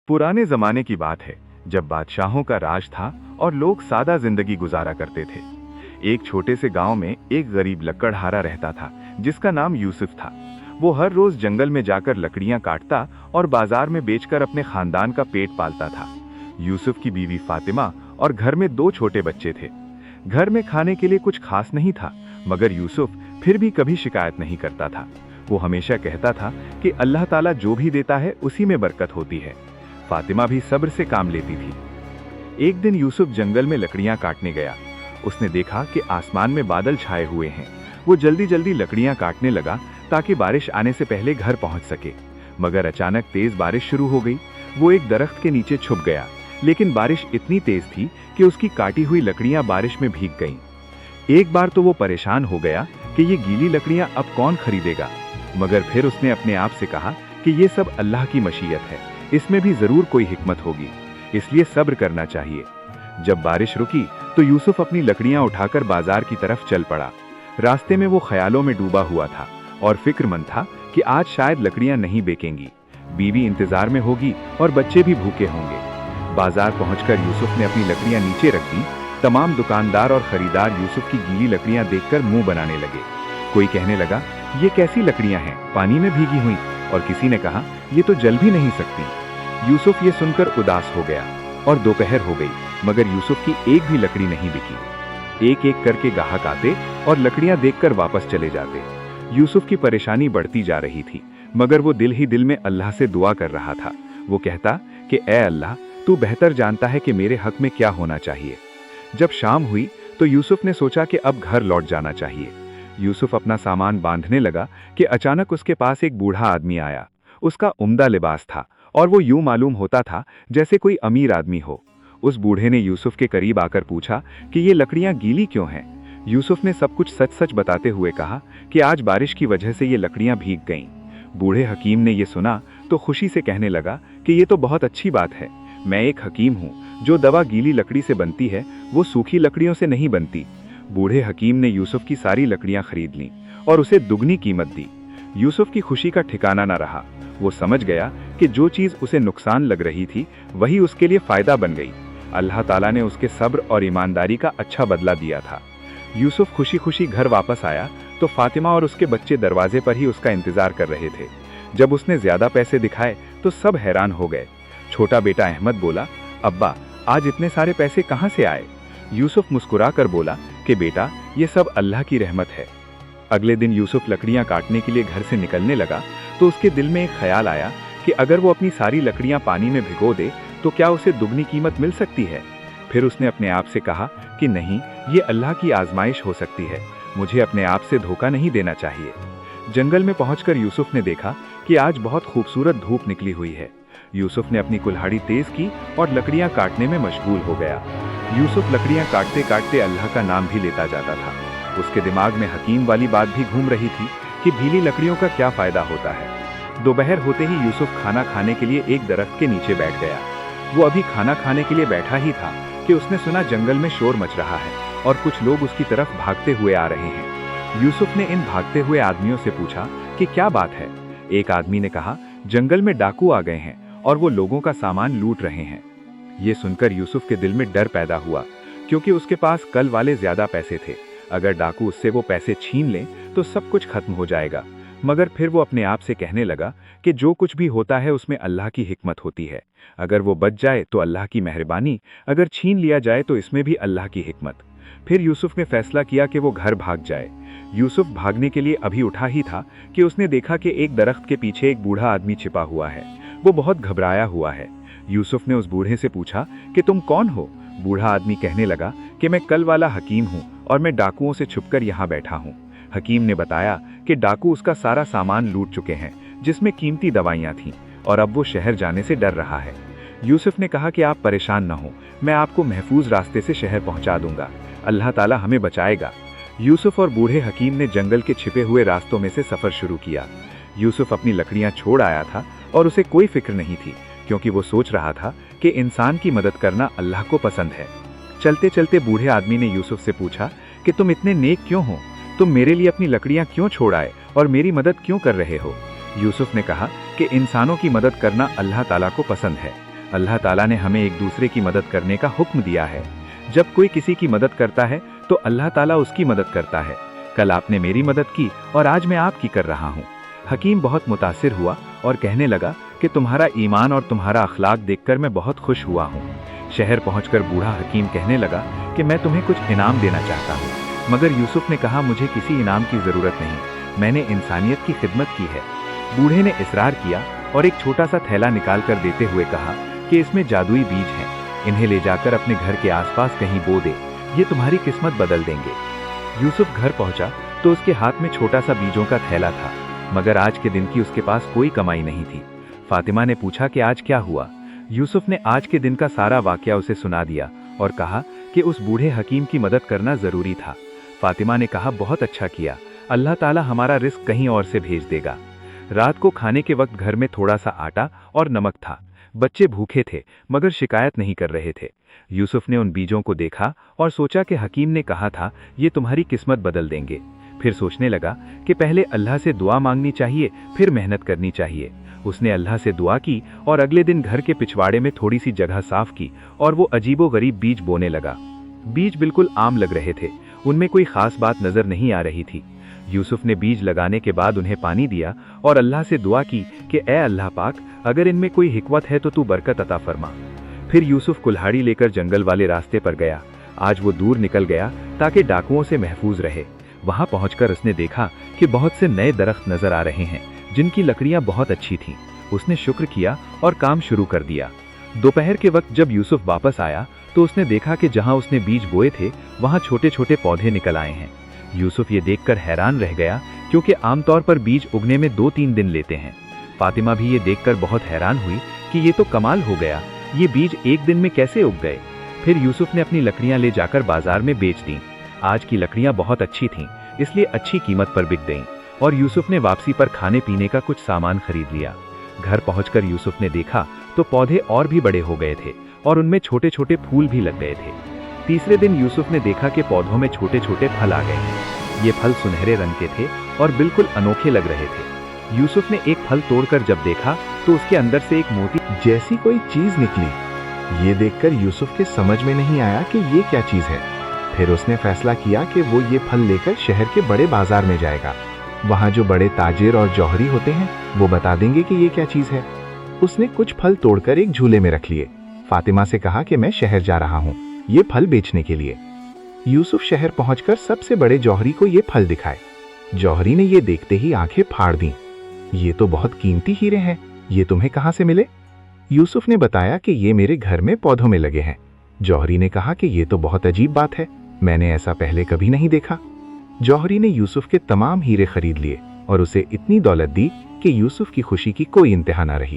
पुराने जमाने की बात है, जब बादशाहों का राज था और लोग सादा जिंदगी गुजारा करते थे। एक छोटे से गांव में एक गरीब लकड़हारा रहता था, जिसका नाम यूसुफ था। वो हर रोज जंगल में जाकर लकड़ियां काटता और बाजार में बेचकर अपने खानदान का पेट पालता था। यूसुफ की बीवी फातिमा और घर में 2 छोटे बच्चे थे। घर में खाने के लिए कुछ खास नहीं था, मगर यूसुफ फिर भी कभी शिकायत नहीं करता था। वो हमेशा कहता था कि अल्लाह ताला जो भी देता है उसी में बरकत होती है। फातिमा भी सब्र से काम लेती थी। एक दिन यूसुफ जंगल में लकड़ियां काटने गया। उसने देखा कि आसमान में बादल छाए हुए हैं। वो जल्दी जल्दी लकड़ियां काटने लगा ताकि बारिश आने से पहले घर पहुंच सके। मगर अचानक तेज बारिश शुरू हो गई। वो एक दरख्त के नीचे छुप गया, लेकिन बारिश इतनी तेज थी कि उसकी काटी हुई लकड़ियां बारिश में भीग गईं। एक बार तो वो परेशान हो गया कि ये गीली लकड़ियां अब कौन खरीदेगा, मगर फिर उसने अपने आप से कहा कि ये सब अल्लाह की मशीयत है, इसमें भी जरूर कोई हिकमत होगी, इसलिए सब्र करना चाहिए। जब बारिश रुकी तो यूसुफ अपनी लकड़ियां उठाकर बाजार की तरफ चल पड़ा। रास्ते में वो ख्यालों में डूबा हुआ था और फिक्रमंद था कि आज शायद लकड़ियां नहीं बेकेंगी, बीवी इंतजार में होगी और बच्चे भी भूखे होंगे। बाजार पहुंचकर यूसुफ ने अपनी लकड़ियां नीचे रख दी। तमाम दुकानदार और खरीदार यूसुफ की गीली लकड़ियां देखकर मुंह बनाने लगे। कोई कहने लगा, ये कैसी लकड़ियां हैं, पानी में भीगी हुई, और किसी ने कहा, ये तो जल भी नहीं सकती। यूसुफ ये सुनकर उदास हो गया और दोपहर हो गई, मगर यूसुफ की एक भी लकड़ी नहीं बिकी। एक एक करके ग्राहक आते और लकड़ियां देखकर वापस चले जाते। यूसुफ की परेशानी बढ़ती जा रही थी, मगर वो दिल ही दिल में अल्लाह से दुआ कर रहा था। वो कहता कि ऐ अल्लाह, तू बेहतर जानता है कि मेरे हक में क्या होना चाहिए। जब शाम हुई तो यूसुफ ने सोचा कि अब घर लौट जाना चाहिए। यूसुफ अपना सामान बांधने लगा कि अचानक उसके पास एक बूढ़ा आदमी आया। उसका उम्दा लिबास था और वो यूं मालूम होता था जैसे कोई अमीर आदमी हो। उस बूढ़े ने यूसुफ के करीब आकर पूछा कि ये लकड़ियां गीली क्यों हैं। यूसुफ ने सब कुछ सच सच बताते हुए कहा कि आज बारिश की वजह से ये लकड़ियां भीग गईं। बूढ़े हकीम ने ये सुना तो खुशी से कहने लगा कि ये तो बहुत अच्छी बात है। मैं एक हकीम हूँ, जो दवा गीली लकड़ी से बनती है वो सूखी लकड़ियों से नहीं बनती। बूढ़े हकीम ने यूसुफ की सारी लकड़ियां खरीद लीं और उसे दुगनी कीमत दी। यूसुफ की खुशी का ठिकाना न रहा। वो समझ गया कि जो चीज उसे नुकसान लग रही थी वही उसके लिए फायदा बन गई। अल्लाह ताला ने उसके सब्र और ईमानदारी का अच्छा बदला दिया था। यूसुफ खुशी खुशी घर वापस आया तो फातिमा और उसके बच्चे दरवाजे पर ही उसका इंतजार कर रहे थे। जब उसने ज्यादा पैसे दिखाए तो सब हैरान हो गए। छोटा बेटा अहमद बोला, अब्बा, आज इतने सारे पैसे कहाँ से आए? यूसुफ मुस्कुरा कर बोला कि बेटा, ये सब अल्लाह की रहमत है। अगले दिन यूसुफ लकड़ियां काटने के लिए घर से निकलने लगा तो उसके दिल में एक ख्याल आया कि अगर वो अपनी सारी लकड़ियां पानी में भिगो दे तो क्या उसे दुगनी कीमत मिल सकती है। फिर उसने अपने आप से कहा कि नहीं, ये अल्लाह की आजमाइश हो सकती है, मुझे अपने आप से धोखा नहीं देना चाहिए। जंगल में पहुंचकर यूसुफ ने देखा कि आज बहुत खूबसूरत धूप निकली हुई है। यूसुफ ने अपनी कुल्हाड़ी तेज की और लकड़ियां काटने में मशगूल हो गया। यूसुफ लकड़ियां काटते काटते अल्लाह का नाम भी लेता जाता था। उसके दिमाग में हकीम वाली बात भी घूम रही थी कि भीली लकड़ियों का क्या फायदा होता है। दोपहर होते ही यूसुफ खाना खाने के लिए एक दरख्त के नीचे बैठ गया। वो अभी खाना खाने के लिए बैठा ही था कि उसने सुना जंगल में शोर मच रहा है और कुछ लोग उसकी तरफ भागते हुए आ रहे हैं। यूसुफ ने इन भागते हुए आदमियों से पूछा कि क्या बात है। एक आदमी ने कहा, जंगल में डाकू आ गए हैं और वो लोगों का सामान लूट रहे हैं। ये सुनकर यूसुफ के दिल में डर पैदा हुआ, क्योंकि उसके पास कल वाले ज्यादा पैसे थे। अगर डाकू उससे वो पैसे छीन लें तो सब कुछ खत्म हो जाएगा। मगर फिर वो अपने आप से कहने लगा कि जो कुछ भी होता है उसमें अल्लाह की हिकमत होती है। अगर वो बच जाए तो अल्लाह की मेहरबानी, अगर छीन लिया जाए तो इसमें भी अल्लाह की हिकमत। फिर यूसुफ ने फैसला किया कि वो घर भाग जाए। यूसुफ भागने के लिए अभी उठा ही था कि उसने देखा कि एक दरख्त के पीछे एक बूढ़ा आदमी छिपा हुआ है। वो बहुत घबराया हुआ है। यूसुफ ने उस बूढ़े से पूछा कि तुम कौन हो? बूढ़ा आदमी कहने लगा कि मैं कल वाला हकीम हूँ और मैं डाकुओं से छुपकर यहाँ बैठा हूँ। हकीम ने बताया कि डाकू उसका सारा सामान लूट चुके हैं, जिसमें कीमती दवाइयाँ थीं, और अब वो शहर जाने से डर रहा है। यूसुफ ने कहा कि आप परेशान न हो, मैं आपको महफूज रास्ते से शहर पहुँचा दूंगा, अल्लाह ताला हमें बचाएगा। यूसुफ और बूढ़े हकीम ने जंगल के छिपे हुए रास्तों में से सफर शुरू किया। यूसुफ अपनी लकड़ियां छोड़ आया था और उसे कोई फिक्र नहीं थी, क्योंकि वो सोच रहा था कि इंसान की मदद करना अल्लाह को पसंद है। चलते चलते बूढ़े आदमी ने यूसुफ से पूछा कि तुम इतने नेक क्यों हो? तुम मेरे लिए अपनी लकड़ियां क्यों छोड़ आए और मेरी मदद क्यों कर रहे हो? यूसुफ ने कहा कि इंसानों की मदद करना अल्लाह ताला को पसंद है। अल्लाह ताला ने हमें एक दूसरे की मदद करने का हुक्म दिया है। जब कोई किसी की मदद करता है तो अल्लाह ताला उसकी मदद करता है। कल आपने मेरी मदद की और आज मैं आपकी कर रहा हूँ। हकीम बहुत मुतासिर हुआ और कहने लगा कि तुम्हारा ईमान और तुम्हारा अखलाक देखकर मैं बहुत खुश हुआ हूँ। शहर पहुंचकर बूढ़ा हकीम कहने लगा कि मैं तुम्हें कुछ इनाम देना चाहता हूँ, मगर यूसुफ ने कहा मुझे किसी इनाम की जरूरत नहीं, मैंने इंसानियत की खिदमत की है। बूढ़े ने इसरार किया और एक छोटा सा थैला निकाल कर देते हुए कहा कि इसमें जादुई बीज हैं, इन्हें ले जाकर अपने घर के आसपास कहीं बो दे, ये तुम्हारी किस्मत बदल देंगे। यूसुफ घर पहुंचा तो उसके हाथ में छोटा सा बीजों का थैला था, मगर आज के दिन की उसके पास कोई कमाई नहीं थी। फातिमा ने पूछा कि आज क्या हुआ। यूसुफ ने आज के दिन का सारा वाकया उसे सुना दिया और कहा कि उस बूढ़े हकीम की मदद करना जरूरी था। फातिमा ने कहा बहुत अच्छा किया, अल्लाह ताला हमारा रिस्क कहीं और से भेज देगा। रात को खाने के वक्त घर में थोड़ा सा आटा और नमक था। बच्चे भूखे थे मगर शिकायत नहीं कर रहे थे। यूसुफ ने उन बीजों को देखा और सोचा कि हकीम ने कहा था ये तुम्हारी किस्मत बदल देंगे। फिर सोचने लगा कि पहले अल्लाह से दुआ मांगनी चाहिए, फिर मेहनत करनी चाहिए। उसने अल्लाह से दुआ की और अगले दिन घर के पिछवाड़े में थोड़ी सी जगह साफ की और वो अजीबो गरीब बीज बोने लगा। बीज बिल्कुल आम लग रहे थे, उनमें कोई खास बात नजर नहीं आ रही थी। यूसुफ ने बीज लगाने के बाद उन्हें पानी दिया और अल्लाह से दुआ की कि ए अल्लाह पाक, अगर इनमें कोई हिकमत है तो तू बरकत अता फरमा। फिर यूसुफ कुल्हाड़ी लेकर जंगल वाले रास्ते पर गया। आज वो दूर निकल गया ताकि डाकुओं से महफूज रहे। वहां पहुंचकर उसने देखा कि बहुत से नए दरख्त नजर आ रहे हैं जिनकी लकड़ियां बहुत अच्छी थीं। उसने शुक्र किया और काम शुरू कर दिया। दोपहर के वक्त जब यूसुफ वापस आया तो उसने देखा कि जहां उसने बीज बोए थे वहां छोटे छोटे पौधे निकल आए हैं। यूसुफ ये देखकर हैरान रह गया क्योंकि आमतौर पर बीज उगने में 2-3 दिन लेते हैं। फातिमा भी ये देखकर बहुत हैरान हुई कि ये तो कमाल हो गया, ये बीज एक दिन में कैसे उग गए। फिर यूसुफ ने अपनी लकड़ियां ले जाकर बाजार में बेच दी। आज की लकड़ियां बहुत अच्छी थीं, इसलिए अच्छी कीमत पर बिक गईं और यूसुफ ने वापसी पर खाने पीने का कुछ सामान खरीद लिया। घर पहुंचकर यूसुफ ने देखा तो पौधे और भी बड़े हो गए थे और उनमें छोटे छोटे फूल भी लग गए थे। तीसरे दिन यूसुफ ने देखा कि पौधों में छोटे छोटे फल आ गए। ये फल सुनहरे रंग के थे और बिल्कुल अनोखे लग रहे थे। यूसुफ ने एक फल तोड़कर जब देखा तो उसके अंदर से एक मोती जैसी कोई चीज निकली। ये देखकर यूसुफ के समझ में नहीं आया कि ये क्या चीज है। फिर उसने फैसला किया कि वो ये फल लेकर शहर के बड़े बाजार में जाएगा। वहाँ जो बड़े ताजिर और जौहरी होते हैं वो बता देंगे कि ये क्या चीज है। उसने कुछ फल तोड़कर एक झूले में रख लिए। फातिमा से कहा कि मैं शहर जा रहा हूँ ये फल बेचने के लिए। यूसुफ शहर पहुंचकर सबसे बड़े जौहरी को ये फल दिखाए। जौहरी ने ये देखते ही आंखें फाड़ दी। ये तो बहुत कीमती हीरे हैं, ये तुम्हें कहाँ से मिले? यूसुफ ने बताया कि ये मेरे घर में पौधों में लगे हैं। जौहरी ने कहा कि ये तो बहुत अजीब बात है, मैंने ऐसा पहले कभी नहीं देखा। जौहरी ने यूसुफ के तमाम हीरे खरीद लिए और उसे इतनी दौलत दी कि यूसुफ की खुशी की कोई इंतहा न रही।